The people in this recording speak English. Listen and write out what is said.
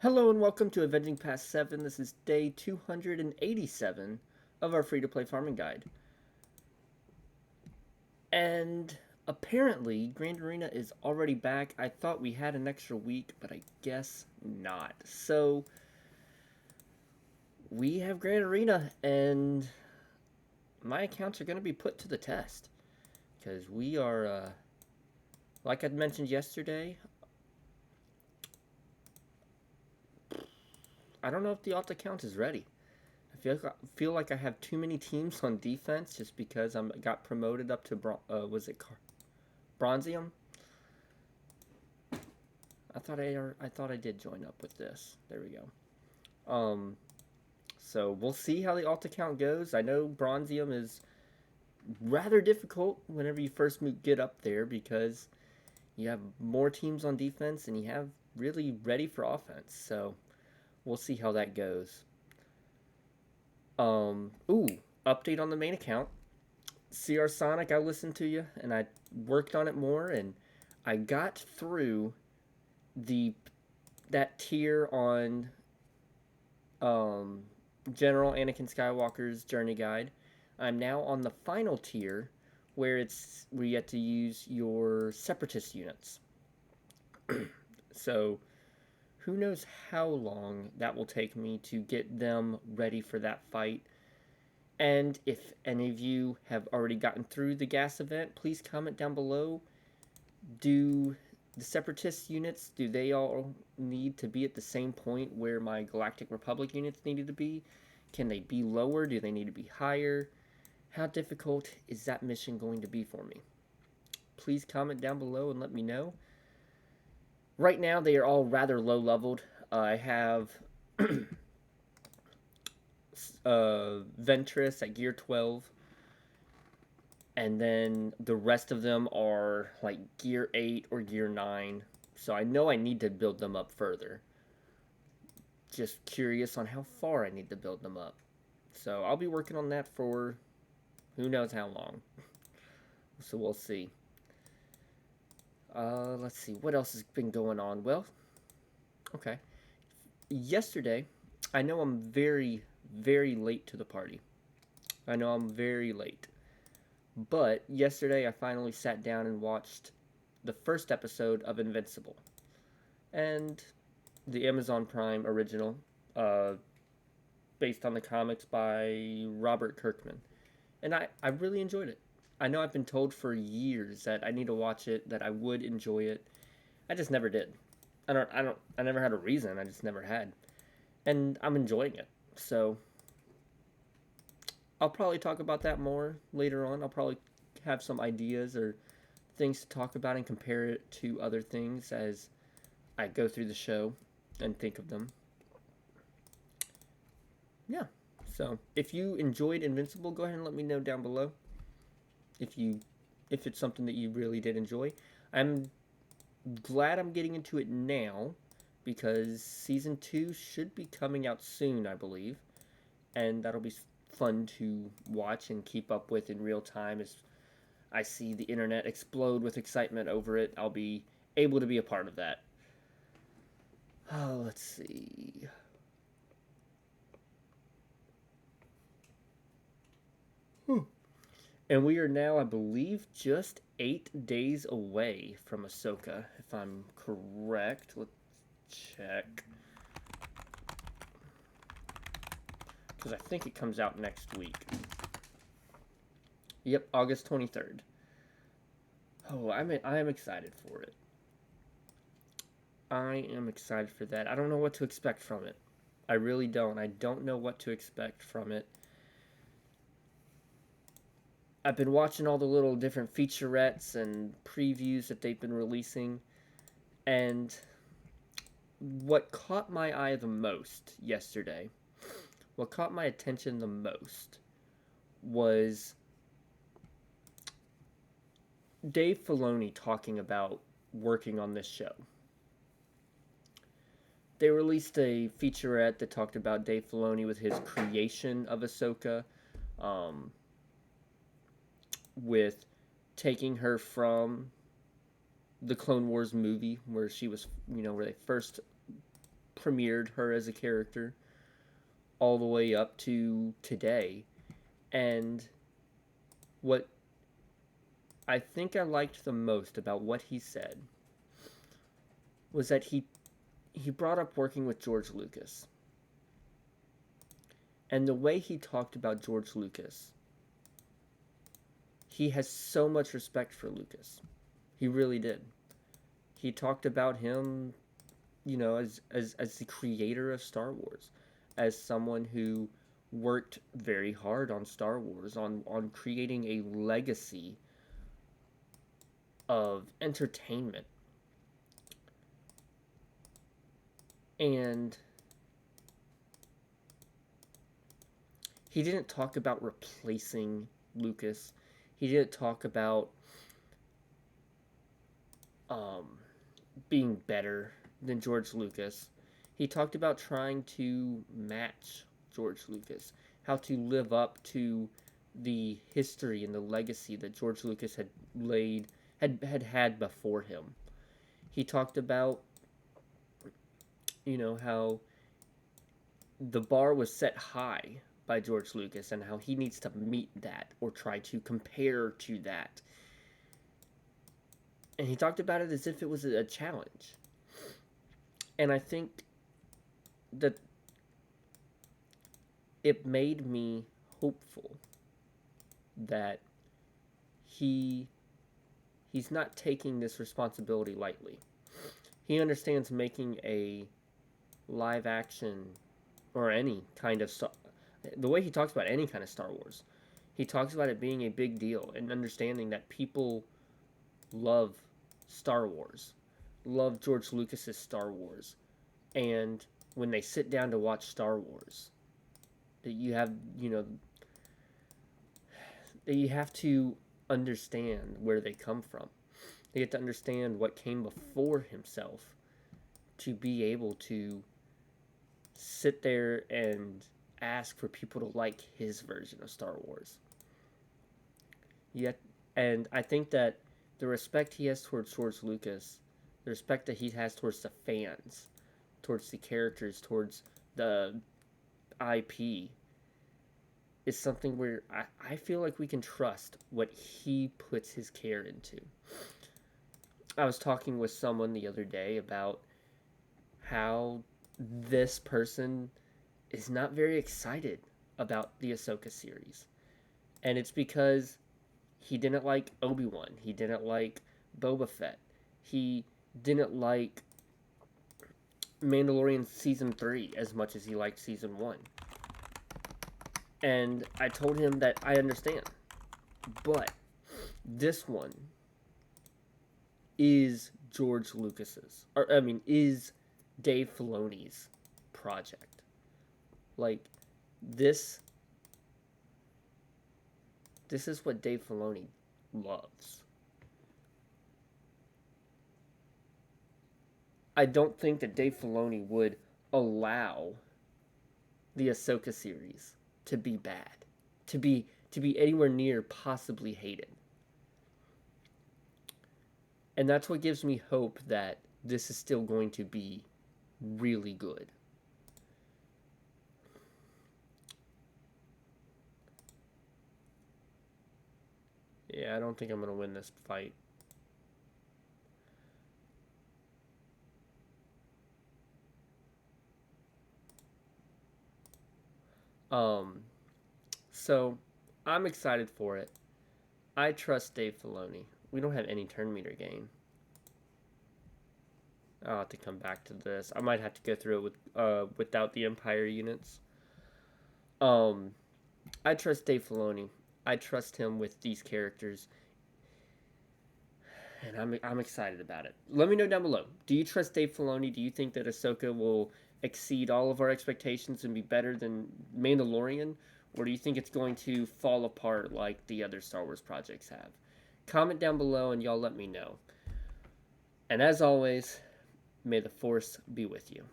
Hello and welcome to Avenging Past 7. This is day 287 of our free-to-play farming guide. And apparently, Grand Arena is already back. I thought we had an extra week, but I guess not. So, we have Grand Arena, and my accounts are going to be put to the test. Because we are, like I'd mentioned yesterday, I don't know if the alt account is ready. I feel like I have too many teams on defense just because I got promoted up to Bronzium. I thought I did join up with this. There we go. So we'll see how the alt account goes. I know Bronzium is rather difficult whenever you first get up there because you have more teams on defense and you have really ready for offense. So we'll see how that goes. Ooh, update on the main account. CR Sonic, I listened to you and I worked on it more and I got through the that tier on General Anakin Skywalker's Journey Guide. I'm now on the final tier where we get to use your Separatist units. So who knows how long that will take me to get them ready for that fight. And if any of you have already gotten through the gas event, please comment down below. Do the Separatist units, do they all need to be at the same point where my Galactic Republic units needed to be? Can they be lower? Do they need to be higher? How difficult is that mission going to be for me? Please comment down below and let me know. Right now, they are all rather low leveled. I have Ventress at gear 12. And then the rest of them are like gear 8 or gear 9. So I know I need to build them up further. Just curious on how far I need to build them up. So I'll be working on that for who knows how long. So we'll see. Let's see. What else has been going on? Well, okay. Yesterday, I know I'm very, very late to the party. I know I'm very late. But yesterday I finally sat down and watched the first episode of Invincible. And the Amazon Prime original, based on the comics by Robert Kirkman. And I really enjoyed it. I know I've been told for years that I need to watch it, that I would enjoy it. I just never did. I never had a reason. I just never had. And I'm enjoying it. So I'll probably talk about that more later on. I'll probably have some ideas or things to talk about and compare it to other things as I go through the show and think of them. Yeah. So if you enjoyed Invincible, go ahead and let me know down below. If it's something that you really did enjoy. I'm glad I'm getting into it now because season 2 should be coming out soon, I believe. And that'll be fun to watch and keep up with in real time as I see the internet explode with excitement over it. I'll be able to be a part of that. Oh, let's see. And we are now, I believe, just 8 days away from Ahsoka, if I'm correct. Let's check. Because I think it comes out next week. Yep, August 23rd. Oh, I am excited for it. I am excited for that. I don't know what to expect from it. I really don't. I don't know what to expect from it. I've been watching all the little different featurettes and previews that they've been releasing, and what caught my eye the most yesterday, what caught my attention the most, was Dave Filoni talking about working on this show. They released a featurette that talked about Dave Filoni with his creation of Ahsoka, with taking her from the Clone Wars movie where she was, where they first premiered her as a character all the way up to today. And what I think I liked the most about what he said was that he brought up working with George Lucas. And the way he talked about George Lucas, he has so much respect for Lucas. He really did. He talked about him, as the creator of Star Wars, as someone who worked very hard on Star Wars, on creating a legacy of entertainment. And he didn't talk about replacing Lucas. He didn't talk about being better than George Lucas. He talked about trying to match George Lucas, how to live up to the history and the legacy that George Lucas had before him. He talked about, how the bar was set high by George Lucas and how he needs to meet that or try to compare to that. And he talked about it as if it was a challenge. And I think that it made me hopeful that he's not taking this responsibility lightly. He understands making a live action or any kind of the way he talks about any kind of Star Wars. He talks about it being a big deal and understanding that people love Star Wars, love George Lucas's Star Wars, and when they sit down to watch Star Wars, that you have to understand where they come from. You have to understand what came before himself to be able to sit there and ask for people to like his version of Star Wars. Yet, and I think that the respect he has towards George Lucas, the respect that he has towards the fans, towards the characters, towards the IP, is something where I feel like we can trust what he puts his care into. I was talking with someone the other day about how this person is not very excited about the Ahsoka series. And it's because he didn't like Obi-Wan. He didn't like Boba Fett. He didn't like Mandalorian Season 3 as much as he liked Season 1. And I told him that I understand. But this one is George Lucas's. Is Dave Filoni's project. Like, this is what Dave Filoni loves. I don't think that Dave Filoni would allow the Ahsoka series to be bad, to be anywhere near possibly hated. And that's what gives me hope that this is still going to be really good. Yeah, I don't think I'm going to win this fight. So I'm excited for it. I trust Dave Filoni. We don't have any turn meter gain. I'll have to come back to this. I might have to go through it with without the Empire units. I trust Dave Filoni. I trust him with these characters, and I'm excited about it. Let me know down below. Do you trust Dave Filoni? Do you think that Ahsoka will exceed all of our expectations and be better than Mandalorian? Or do you think it's going to fall apart like the other Star Wars projects have? Comment down below and y'all let me know. And as always, may the Force be with you.